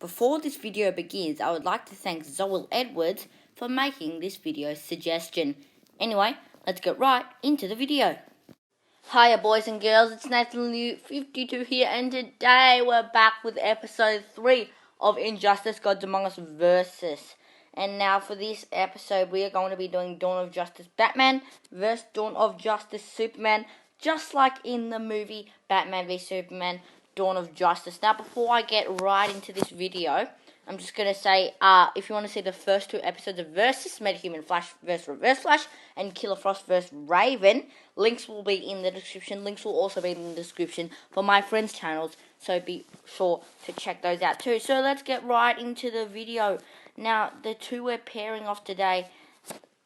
Before this video begins, I would like to thank Zoel Edwards for making this video suggestion. Anyway, let's get right into the video. Hiya boys and girls, it's Nathan52 here, and today we're back with episode 3 of Injustice Gods Among Us Versus. And now for this episode, we are going to be doing Dawn of Justice Batman vs Dawn of Justice Superman, just like in the movie Batman v Superman Dawn of Justice. Now, before I get right into this video, I'm just going to say, if you want to see the first 2 episodes of Versus, Metahuman Flash vs Reverse Flash, and Killer Frost vs Raven, links will be in the description. Links will also be in the description for my friends' channels, so be sure to check those out too. So let's get right into the video. Now, the 2 we're pairing off today,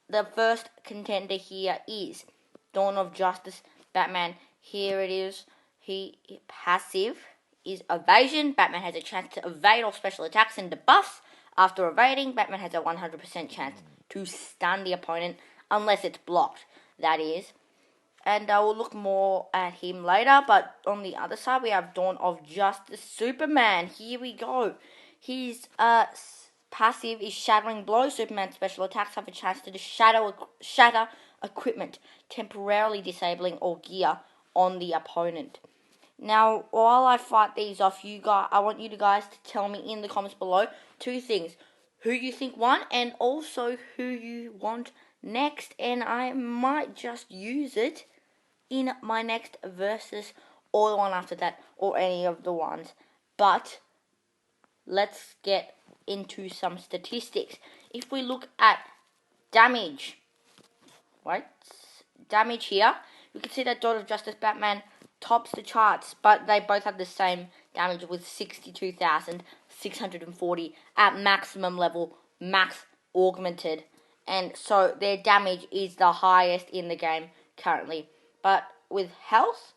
the first contender here is Dawn of Justice Batman. Here it is. Passive is evasion. Batman has a chance to evade all special attacks and debuffs. After evading, Batman has a 100% chance to stun the opponent, unless it's blocked, that is. And I will look more at him later, but on the other side, we have Dawn of Justice Superman. Here we go. His passive is Shattering Blow. Superman's special attacks have a chance to shatter equipment, temporarily disabling all gear on the opponent. Now, while I fight these off, I want you guys to tell me in the comments below 2 things: who you think won, and also who you want next. And I might just use it in my next versus, or the one after that, or any of the ones. But let's get into some statistics. If we look at damage, damage here, we can see that Dawn of Justice Batman tops the charts, but they both have the same damage with 62,640 at maximum level, max augmented, and so their damage is the highest in the game currently. But with health,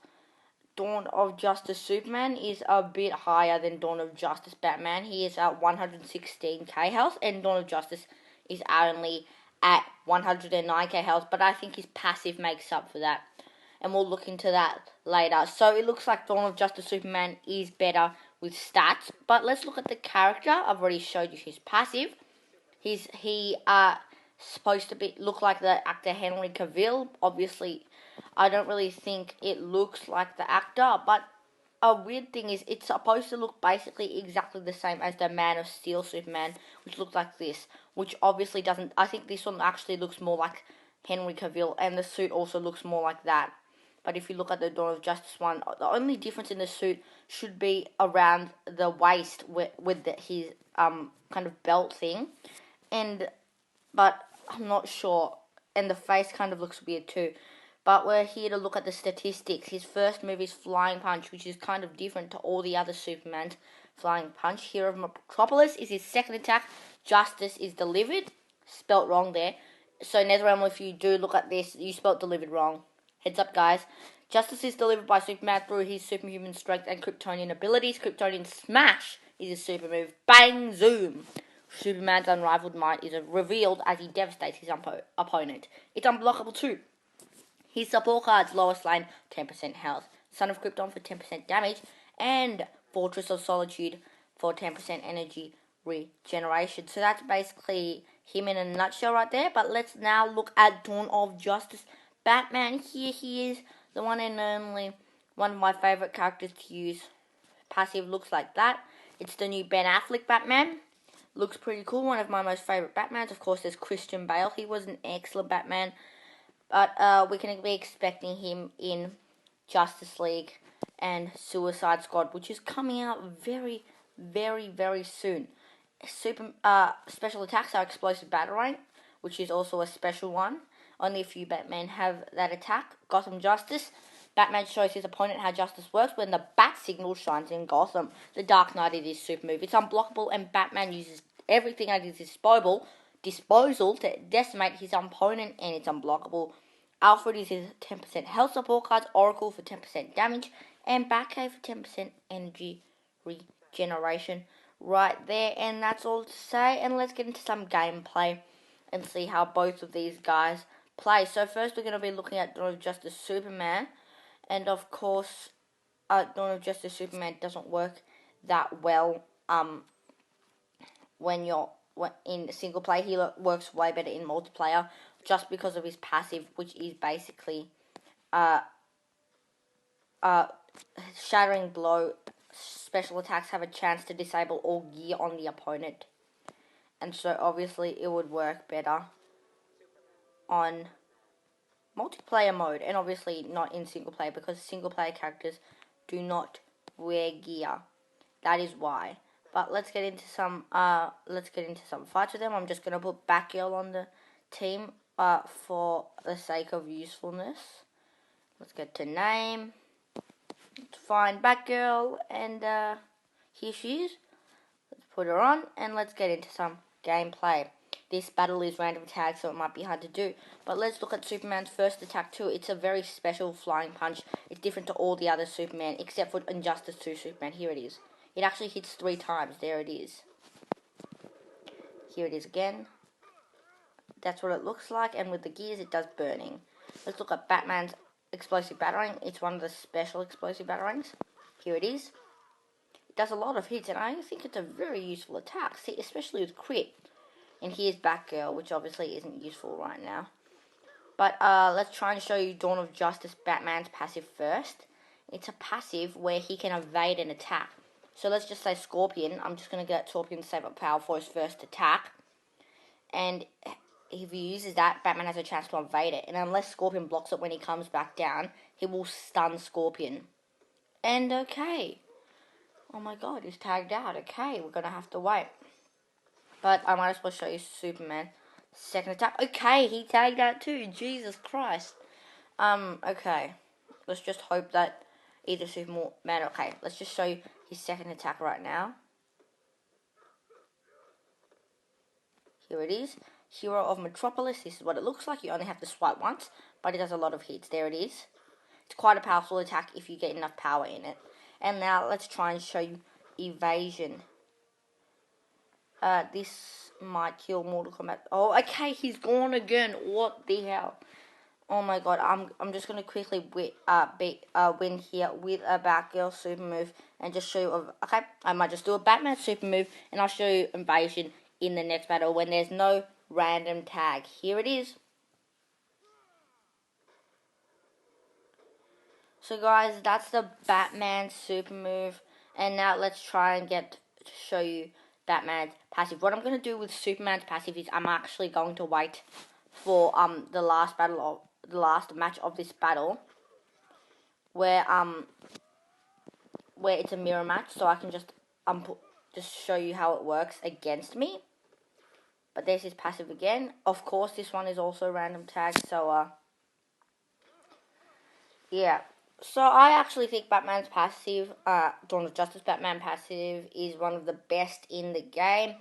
Dawn of Justice Superman is a bit higher than Dawn of Justice Batman. He is at 116k health, and Dawn of Justice is only at 109k health, but I think his passive makes up for that, and we'll look into that later. So it looks like Dawn of Justice Superman is better with stats, but let's look at the character. I've already showed you his passive. He supposed to look like the actor Henry Cavill. Obviously, I don't really think it looks like the actor, but a weird thing is it's supposed to look basically exactly the same as the Man of Steel Superman, which looks like this, which obviously doesn't. I think this one actually looks more like Henry Cavill, and the suit also looks more like that. But if you look at the Dawn of Justice one, the only difference in the suit should be around the waist with his kind of belt thing, but I'm not sure, and the face kind of looks weird too. But we're here to look at the statistics. His first move is Flying Punch, which is kind of different to all the other Superman's. Flying Punch. Hero of Metropolis is his second attack. Justice is delivered. Spelt wrong there. So NetherRealm, if you do look at this, you spelt delivered wrong. Heads up, guys. Justice is delivered by Superman through his superhuman strength and Kryptonian abilities. Kryptonian Smash is his super move. Bang Zoom. Superman's unrivaled might is revealed as he devastates his opponent. It's unblockable too. His support cards: Lois Lane, 10% health, Son of Krypton for 10% damage, and Fortress of Solitude for 10% energy regeneration. So that's basically him in a nutshell right there. But let's now look at Dawn of Justice Batman. Here he is, the one and only, one of my favourite characters to use. Passive looks like that. It's the new Ben Affleck Batman. Looks pretty cool, one of my most favourite Batmans. Of course, there's Christian Bale. He was an excellent Batman. But we can be expecting him in Justice League and Suicide Squad, which is coming out very, very, very soon. Special attacks are Explosive Batarang, which is also a special one. Only a few Batmen have that attack. Gotham Justice. Batman shows his opponent how justice works when the bat signal shines in Gotham. The Dark Knight is his super move. It's unblockable, and Batman uses everything at his disposal to decimate his opponent, and it's unblockable. Alfred is his 10% health support cards, Oracle for 10% damage, and Batcave for 10% energy regeneration right there. And that's all to say, and let's get into some gameplay and see how both of these guys play. So first we're going to be looking at Dawn of Justice Superman, and of course Dawn of Justice Superman doesn't work that well in single player. He works way better in multiplayer just because of his passive, which is basically shattering blow. Special attacks have a chance to disable all gear on the opponent, and so obviously it would work better on multiplayer mode, and obviously not in single player because single player characters do not wear gear. That is why. But let's get into some fights with them. I'm just gonna put Batgirl on the team for the sake of usefulness. Let's get to name. Let's find Batgirl, and here she is. Let's put her on, and let's get into some gameplay. This battle is random tag, so it might be hard to do. But let's look at Superman's first attack too. It's a very special flying punch. It's different to all the other Superman, except for Injustice 2 Superman. Here it is. It actually hits 3 times. There it is. Here it is again. That's what it looks like, and with the gears it does burning. Let's look at Batman's explosive battering. It's one of the special explosive batterings. Here it is. It does a lot of hits, and I think it's a very useful attack, see, especially with crit. And here's Batgirl, which obviously isn't useful right now. But let's try and show you Dawn of Justice Batman's passive first. It's a passive where he can evade an attack. So let's just say Scorpion. I'm just going to get Scorpion to save up power for his first attack. And if he uses that, Batman has a chance to evade it. And unless Scorpion blocks it when he comes back down, he will stun Scorpion. And okay. Oh my god, he's tagged out. Okay, we're going to have to wait. But I might as well show you Superman. Second attack. Okay, he tagged out too. Jesus Christ. Okay. Let's just hope that either Superman... Okay, let's just show you his second attack right now. Here it is. Hero of Metropolis. This is what it looks like. You only have to swipe once, but it does a lot of hits. There it is. It's quite a powerful attack if you get enough power in it. And now let's try and show you Evasion. This might kill Mortal Kombat. Oh, okay, he's gone again. What the hell? Oh my god, I'm just gonna quickly win here with a Batgirl super move and just show you. Okay, I might just do a Batman super move and I'll show you Invasion in the next battle when there's no random tag. Here it is. So guys, that's the Batman super move, and now let's try and show you Batman's passive. What I'm going to do with Superman's passive is I'm actually going to wait for the last match of this battle where it's a mirror match, so I can just show you how it works against me. But there's his passive again. Of course, this one is also random tag, so yeah. So I actually think Batman's passive, Dawn of Justice Batman passive, is one of the best in the game.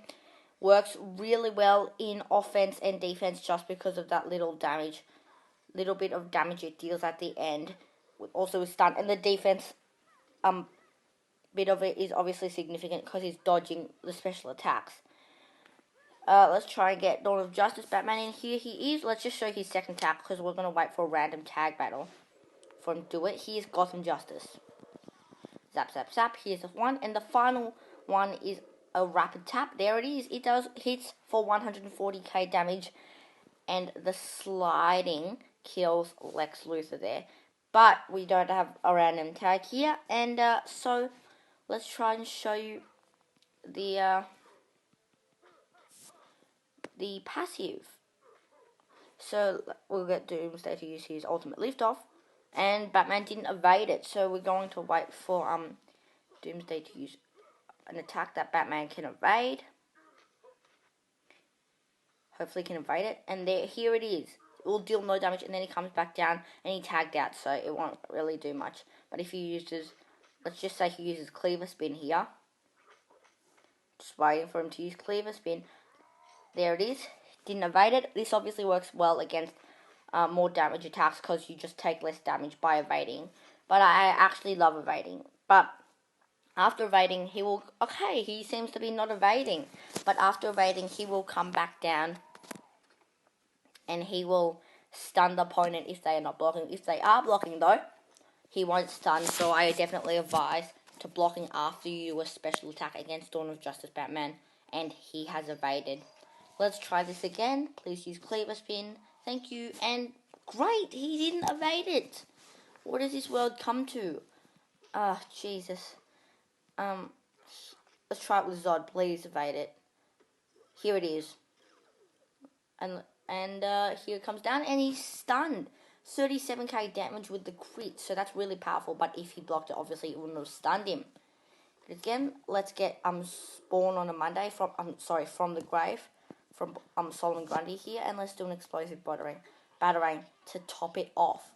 Works really well in offense and defense just because of that little bit of damage it deals at the end. Also with stun, and the defense bit of it is obviously significant because he's dodging the special attacks. Let's try and get Dawn of Justice Batman in. Here he is. Let's just show his second attack because we're going to wait for a random tag battle for him to do it. Here's Gotham Justice. Zap, zap, zap. Here's the one. And the final one is a rapid tap. There it is. It does hits for 140k damage. And the sliding kills Lex Luthor there. But we don't have a random tag here. And so let's try and show you the passive. So we'll get Doomsday to use his ultimate liftoff. And Batman didn't evade it, so we're going to wait for Doomsday to use an attack that Batman can evade. Hopefully he can evade it. And here it is. It will deal no damage, and then he comes back down, and he tagged out, so it won't really do much. But if he uses, let's just say he uses Cleaver Spin here. Just waiting for him to use Cleaver Spin. There it is. Didn't evade it. This obviously works well against more damage attacks because you just take less damage by evading. But I actually love evading. But after evading, he will... Okay, he seems to be not evading. But after evading, he will come back down. And he will stun the opponent if they are not blocking. If they are blocking, though, he won't stun. So I definitely advise to blocking after you do a special attack against Dawn of Justice Batman. and he has evaded. Let's try this again. Please use Cleaver Spin. Thank you. And great, he didn't evade it. What does this world come to? Jesus. Let's try it with Zod. Please evade it. Here it is. And here it comes down, and he's stunned. 37k damage with the crit, so that's really powerful. But if he blocked it, obviously it wouldn't have stunned him. Again, let's get Spawn on a Monday from the grave, from Solomon Grundy here, and let's do an explosive battering to top it off.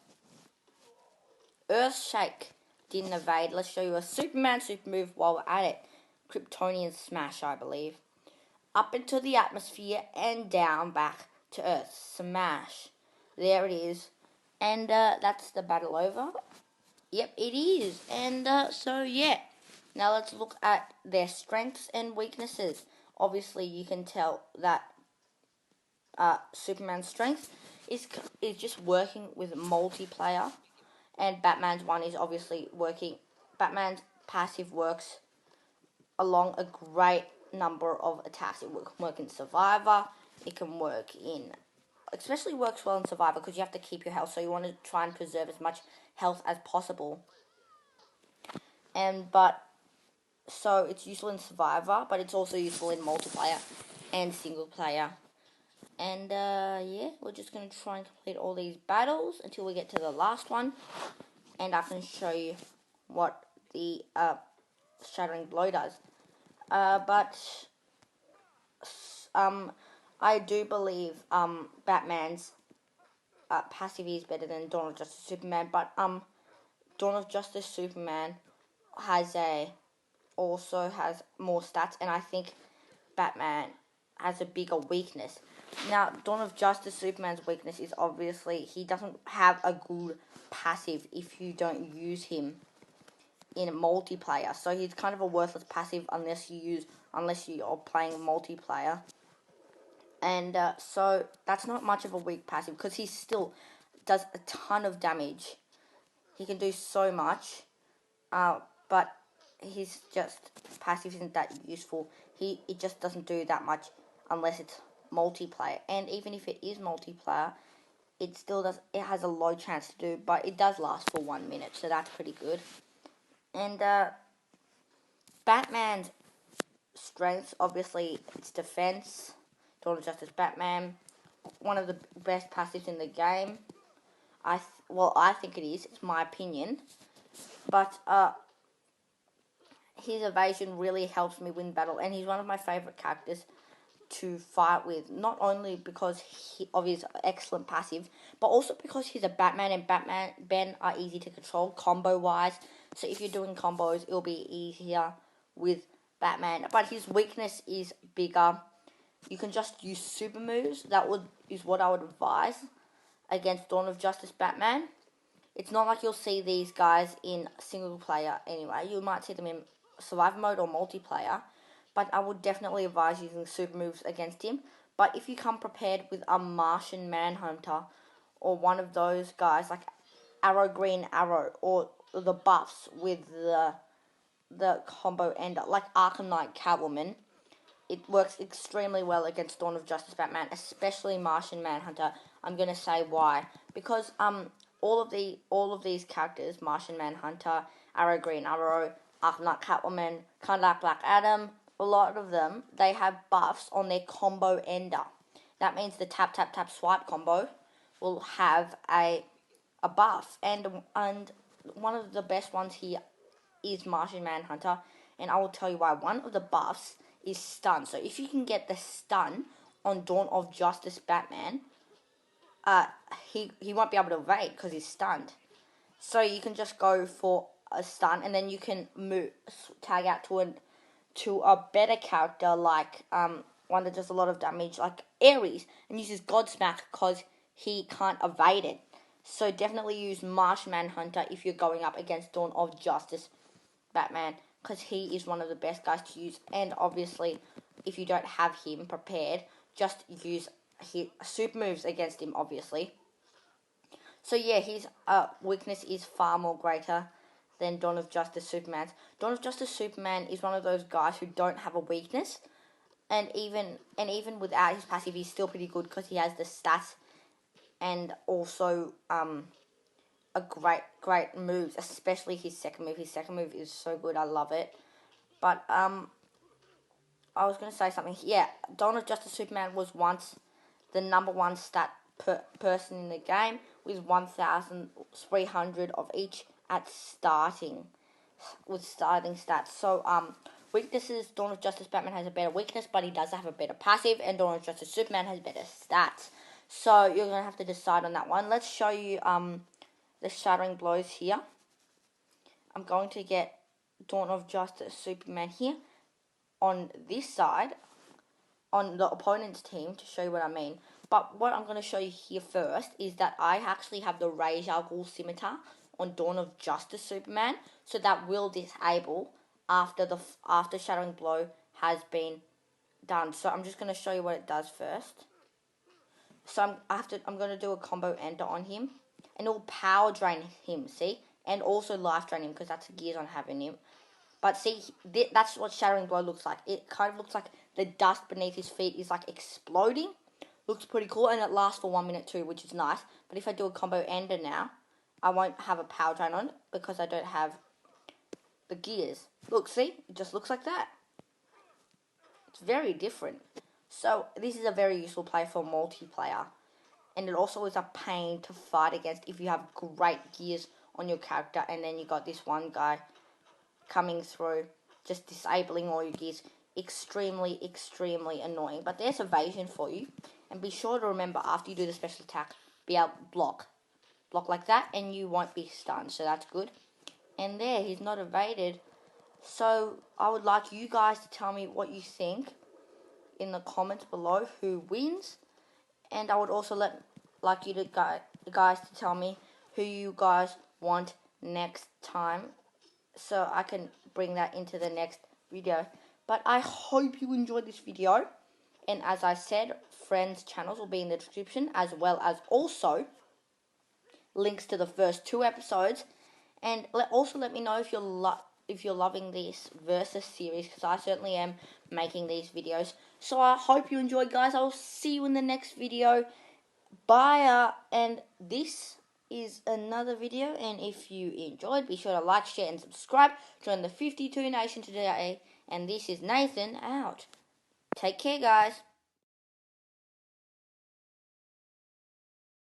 Earthshake didn't evade. Let's show you a Superman super move while we're at it. Kryptonian Smash, I believe. Up into the atmosphere and down back to Earth. Smash. There it is. And that's the battle over. Yep, it is. And so, yeah. Now let's look at their strengths and weaknesses. Obviously, you can tell that Superman's strength is just working with multiplayer. And Batman's one is obviously working. Batman's passive works along a great number of attacks. It can work in Survivor. It can work in... Especially works well in Survivor because you have to keep your health. So you want to try and preserve as much health as possible. So it's useful in Survivor, but it's also useful in multiplayer and single player. And yeah, we're just going to try and complete all these battles until we get to the last one. And I can show you what the Shattering Blow does. I do believe Batman's passive is better than Dawn of Justice Superman. But Dawn of Justice Superman also has more stats, and I think Batman has a bigger weakness. Now, Dawn of Justice Superman's weakness is obviously he doesn't have a good passive if you don't use him in multiplayer. So he's kind of a worthless passive unless you are playing multiplayer. And so that's not much of a weak passive because he still does a ton of damage. He can do so much, but his just passive isn't that useful. It just doesn't do that much unless it's multiplayer. And even if it is multiplayer, it still does. It has a low chance to do, but it does last for 1 minute, so that's pretty good. And Batman's strengths, obviously, it's defense. Dawn of Justice Batman, one of the best passives in the game. I think it is. It's my opinion, but his evasion really helps me win battle, and he's one of my favorite characters to fight with. Not only because of his excellent passive, but also because he's a Batman, and Ben are easy to control combo wise. So if you're doing combos, it'll be easier with Batman. But his weakness is bigger. You can just use super moves. That is what I would advise against Dawn of Justice Batman. It's not like you'll see these guys in single player anyway. You might see them in survival mode or multiplayer, but I would definitely advise using super moves against him. But if you come prepared with a Martian Manhunter or one of those guys like Arrow Green Arrow or the buffs with the combo ender like Arkham Knight Catwoman, it works extremely well against Dawn of Justice Batman, especially Martian Manhunter. I'm gonna say why. Because all of these characters, Martian Manhunter, Arrow Green Arrow, Arkham Knight Catwoman, kind of like Black Adam, a lot of them, they have buffs on their combo ender. That means the tap tap tap swipe combo will have a buff, and one of the best ones here is Martian Manhunter, and I will tell you why. One of the buffs is stun. So if you can get the stun on Dawn of Justice Batman, he won't be able to evade because he's stunned. So you can just go for a stun, and then you can tag out to a better character like one that does a lot of damage like Ares, and uses Godsmack because he can't evade it. So definitely use Martian Manhunter if you're going up against Dawn of Justice Batman, because he is one of the best guys to use. And obviously, if you don't have him prepared, just use his super moves against him, obviously. So yeah, his weakness is far more greater than Dawn of Justice Superman's. Dawn of Justice Superman is one of those guys who don't have a weakness, and even without his passive, he's still pretty good because he has the stats and also a great moves, especially his second move. His second move is so good. I love it. But I was gonna say something. Yeah, Dawn of Justice Superman was once the number one stat person in the game with 1,300 of each at starting stats. So weaknesses, Dawn of Justice Batman has a better weakness, but he does have a better passive, and Dawn of Justice Superman has better stats. So you're gonna have to decide on that one. Let's show you the shattering blows here. I'm going to get Dawn of Justice Superman here on this side, on the opponent's team, to show you what I mean. But what I'm going to show you here first is that I actually have the Ra's al Ghul Scimitar on Dawn of Justice Superman, so that will disable after Shattering Blow has been done. So I'm just going to show you what it does first. So I'm going to do a combo enter on him, and it will power drain him, see? And also life drain him, because that's the gears on having him. But see, that's what Shattering Blow looks like. It kind of looks like the dust beneath his feet is like exploding. Looks pretty cool, and it lasts for 1 minute too, which is nice. But if I do a combo ender now, I won't have a power drain on it because I don't have the gears. Look, see? It just looks like that. It's very different. So this is a very useful play for multiplayer. And it also is a pain to fight against if you have great gears on your character, and then you got this one guy coming through, just disabling all your gears. Extremely annoying. But there's evasion for you. And be sure to remember, after you do the special attack, be able to block like that, and you won't be stunned. So that's good. And there, he's not evaded. So I would like you guys to tell me what you think in the comments below, who wins. And I would also like you guys to tell me who you guys want next time, so I can bring that into the next video. But I hope you enjoyed this video. And as I said, friends' channels will be in the description, as well as also links to the first 2 episodes. And also let me know if you're loving this Versus series, because I certainly am making these videos. So I hope you enjoyed, guys. I will see you in the next video. Bye. And this is another video, and if you enjoyed, be sure to like, share, and subscribe. Join the 52 Nation today. And this is Nathan out. Take care, guys.